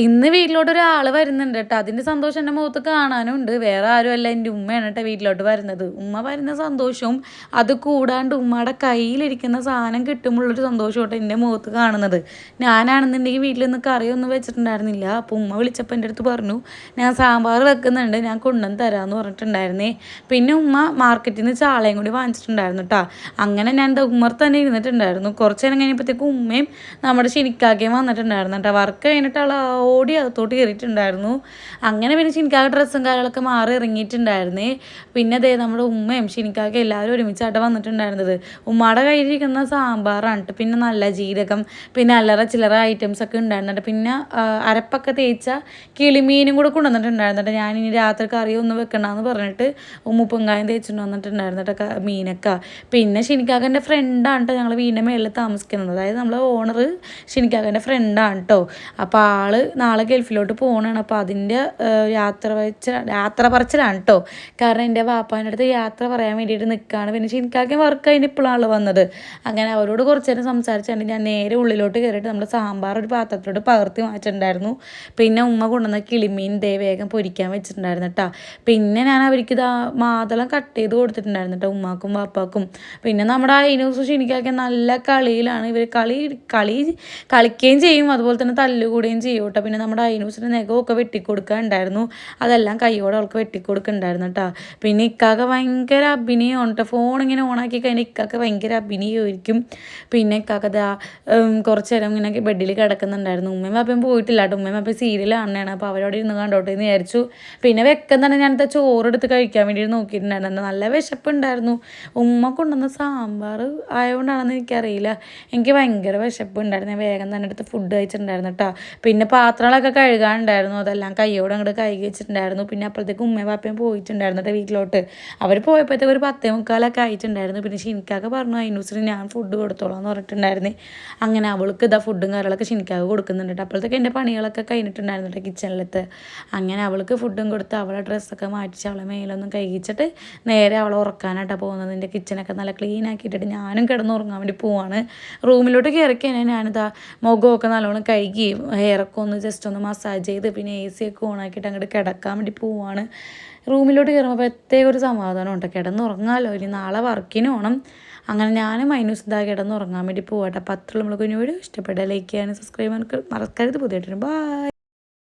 ഇന്ന് വീട്ടിലോട്ടൊരാൾ വരുന്നുണ്ട് കേട്ടോ. അതിൻ്റെ സന്തോഷം എൻ്റെ മുഖത്ത് കാണാനുണ്ട്. വേറെ ആരുമല്ല, എൻ്റെ ഉമ്മയാണ് കേട്ടോ വീട്ടിലോട്ട് വരുന്നത്. ഉമ്മ വരുന്ന സന്തോഷവും അത് കൂടാണ്ട് ഉമ്മയുടെ കയ്യിലിരിക്കുന്ന സാധനം കിട്ടുമ്പോഴുള്ളൊരു സന്തോഷം കേട്ടോ എൻ്റെ മുഖത്ത് കാണുന്നത്. ഞാനാണെന്നുണ്ടെങ്കിൽ വീട്ടിൽ നിന്ന് കറിയൊന്നും വെച്ചിട്ടുണ്ടായിരുന്നില്ല. അപ്പോൾ ഉമ്മ വിളിച്ചപ്പോൾ എൻ്റെ അടുത്ത് പറഞ്ഞു, ഞാൻ സാമ്പാർ വെക്കുന്നുണ്ട്, ഞാൻ കൊണ്ടുവന്ന് തരാമെന്ന് പറഞ്ഞിട്ടുണ്ടായിരുന്നേ. പിന്നെ ഉമ്മ മാർക്കറ്റിൽ നിന്ന് ചാളയും കൂടി വാങ്ങിച്ചിട്ടുണ്ടായിരുന്നു കേട്ടോ. അങ്ങനെ ഞാൻ ഉമ്മർ തന്നെ ഇരുന്നിട്ടുണ്ടായിരുന്നു. കുറച്ച് നേരം കഴിഞ്ഞപ്പോഴത്തേക്കും ഉമ്മയും നമ്മുടെ ഷിനിക്കാക്കയും വന്നിട്ടുണ്ടായിരുന്നു കേട്ടോ. വർക്ക് കഴിഞ്ഞിട്ട് ഓടി അകത്തോട്ട് കയറിയിട്ടുണ്ടായിരുന്നു. അങ്ങനെ പിന്നെ ഷിനിക്കാക്ക ഡ്രസ്സും കാര്യങ്ങളൊക്കെ മാറി ഇറങ്ങിയിട്ടുണ്ടായിരുന്നേ. പിന്നെ അതേ നമ്മുടെ ഉമ്മയും ഷിനിക്കാക്ക എല്ലാവരും ഒരുമിച്ചായിട്ട് വന്നിട്ടുണ്ടായിരുന്നത്. ഉമ്മയുടെ കയ്യിലിരിക്കുന്ന സാമ്പാറാണ് കേട്ടോ. പിന്നെ നല്ല ജീരകം, പിന്നെ അല്ലറ ചില്ലറ ഐറ്റംസ് ഒക്കെ ഉണ്ടായിരുന്നുണ്ട്. പിന്നെ അരപ്പൊക്കെ തേച്ച കിളിമീനും കൂടെ കൊണ്ടുവന്നിട്ടുണ്ടായിരുന്നു. ഞാനിനി രാത്രി കറിയൊന്നും വെക്കണമെന്ന് പറഞ്ഞിട്ട് ഉപ്പുങ്കായം തേച്ചിട്ട് വന്നിട്ടുണ്ടായിരുന്നു കേട്ടോ മീനൊക്കെ. പിന്നെ ഷിനിക്കാക്കൻ്റെ ഫ്രണ്ടാണ് കേട്ടോ ഞങ്ങൾ വീടിൻ്റെ മേളിൽ താമസിക്കുന്നത്. അതായത് നമ്മളെ ഓണർ ഷിനിക്കാക്കൻ്റെ ഫ്രണ്ടാണ് കേട്ടോ. അപ്പോൾ നാളെ ഗൾഫിലോട്ട് പോകണതാണ്. അപ്പോൾ അതിൻ്റെ യാത്ര പറച്ചിലാണ് കേട്ടോ. കാരണം എൻ്റെ വാപ്പാൻ്റെ അടുത്ത് യാത്ര പറയാൻ വേണ്ടിയിട്ട് നിൽക്കുകയാണ്. പിന്നെ ഷിനിക്കാക്കൻ വർക്ക് കഴിഞ്ഞ് ഇപ്പോഴാണ് വന്നത്. അങ്ങനെ അവരോട് കുറച്ച് നേരം സംസാരിച്ചുകൊണ്ട് ഞാൻ നേരെ ഉള്ളിലോട്ട് കയറിയിട്ട് നമ്മുടെ സാമ്പാർ ഒരു പാത്രത്തിലോട്ട് പകർത്തി മാറ്റിയിട്ടുണ്ടായിരുന്നു. പിന്നെ ഉമ്മ കൊണ്ടുവന്ന കിളിമീൻ വേഗം പൊരിക്കാൻ വെച്ചിട്ടുണ്ടായിരുന്നു കേട്ടോ. പിന്നെ ഞാൻ അവർക്ക് മാതളം കട്ട് ചെയ്ത് കൊടുത്തിട്ടുണ്ടായിരുന്നു കേട്ടോ, ഉമ്മാക്കും വാപ്പാക്കും. പിന്നെ നമ്മുടെ അയിനൂസ് ഷിനിക്കാക്കൻ നല്ല കളിയിലാണ്. ഇവർ കളിക്കുകയും ചെയ്യും, അതുപോലെ തന്നെ തല്ലുകൂടുകയും ചെയ്യും കേട്ടോ. പിന്നെ നമ്മുടെ അയിനൂസിൻ്റെ നെഖമൊക്കെ വെട്ടിക്കൊടുക്കാനുണ്ടായിരുന്നു. അതെല്ലാം കൈയോടെ അവൾക്ക് വെട്ടിക്കൊടുക്കുന്നുണ്ടായിരുന്നു കേട്ടോ. പിന്നെ ഇക്കാക്ക ഭയങ്കര അഭിനയമാണ് കേട്ടോ. ഫോണിങ്ങനെ ഓണാക്കി കഴിഞ്ഞാൽ ഇക്കാക്ക ഭയങ്കര അഭിനയമായിരിക്കും. പിന്നെ ഇക്കാക്ക കുറച്ച് നേരം ഇങ്ങനെ ബെഡിൽ കിടക്കുന്നുണ്ടായിരുന്നു. ഉമ്മയും വാപ്പയും പോയിട്ടില്ല കേട്ടോ. ഉമ്മയും വാപ്പയും സീരിയൽ കാണുന്നതാണ്. അപ്പോൾ അവരോട് ഇരുന്ന് കണ്ടോട്ടെ എന്ന് വിചാരിച്ചു. പിന്നെ വെക്കുന്നതാണ് ഞാനത്തെ ചോറെടുത്ത് കഴിക്കാൻ വേണ്ടിയിട്ട് നോക്കിയിട്ടുണ്ടായിരുന്നു. നല്ല വിശപ്പുണ്ടായിരുന്നു. ഉമ്മ കൊണ്ടുവന്ന സാമ്പാർ ആയതുകൊണ്ടാണെന്ന് എനിക്കറിയില്ല, എനിക്ക് ഭയങ്കര വിശപ്പുണ്ടായിരുന്നു. ഞാൻ വേഗം തന്നെ എടുത്ത് ഫുഡ് കഴിച്ചിട്ടുണ്ടായിരുന്നു കേട്ടോ. പിന്നെ പാത്രങ്ങളൊക്കെ കഴുകാനുണ്ടായിരുന്നു. അതെല്ലാം കൈയോടെ അങ്ങോട്ട് കഴുകി വെച്ചിട്ടുണ്ടായിരുന്നു. പിന്നെ അപ്പോഴത്തേക്ക് ഉമ്മയും വാപ്പയും പോയിട്ടുണ്ടായിരുന്നു കേട്ടോ വീട്ടിലോട്ട്. അവർ പോയപ്പോഴത്തേക്ക് ഒരു 10:45 ആയിട്ടുണ്ടായിരുന്നു. പിന്നെ ഷിനിക്കാക്ക പറഞ്ഞു അയിനൂസിന് ഞാൻ ഫുഡ് കൊടുത്തോളാം എന്ന് പറഞ്ഞിട്ടുണ്ടായിരുന്നു. അങ്ങനെ അവൾക്ക് ഫുഡും കാര്യങ്ങളൊക്കെ ഷിനിക്കാക്ക കൊടുക്കുന്നുണ്ട് കേട്ടോ. അപ്പോഴത്തേക്ക് എൻ്റെ പണികളൊക്കെ കഴിഞ്ഞിട്ടുണ്ടായിരുന്നു കേട്ടോ കിച്ചണിലത്തെ. അങ്ങനെ അവൾക്ക് ഫുഡും കൊടുത്ത് അവളെ ഡ്രസ്സൊക്കെ മാറ്റിച്ച് അവളെ മേലൊന്നും കഴിച്ചിട്ട് നേരെ അവളെ ഉറക്കാനായിട്ടാണ് പോകുന്നത്. എൻ്റെ കിച്ചണൊക്കെ നല്ല ക്ലീൻ ആക്കിയിട്ടിട്ട് ഞാനും കിടന്നുറങ്ങാൻ വേണ്ടി പോവാണ്. റൂമിലോട്ട് കയറി കഴിഞ്ഞാൽ ഞാനിതാ മുഖമൊക്കെ നല്ലോണം കഴുകി ഹെയറൊക്കെ ഒന്ന് ജസ്റ്റ് ഒന്ന് മസാജ് ചെയ്ത് പിന്നെ AC ഒക്കെ ഓണാക്കിയിട്ട് അങ്ങോട്ട് കിടക്കാൻ വേണ്ടി പോവാണ്. റൂമിലോട്ട് കയറുമ്പോൾ പ്രത്യേക ഒരു സമാധാനം ഉണ്ട്. കിടന്നുറങ്ങാമല്ലോ, ഇനി നാളെ വർക്കിന് പോകണം. അങ്ങനെ ഞാനും മൈനൂസ് ഇതാ കിടന്നുറങ്ങാൻ വേണ്ടി പോകട്ടെ. അപ്പോൾ അത്ര നമ്മൾ കുഞ്ഞു വീഡിയോ ഇഷ്ടപ്പെട്ട ലൈക്ക് ചെയ്യാനും സബ്സ്ക്രൈബ് ചെയ്യാനൊക്കെ മറക്കരുത്. പുതിയതായിട്ട് ബൈ.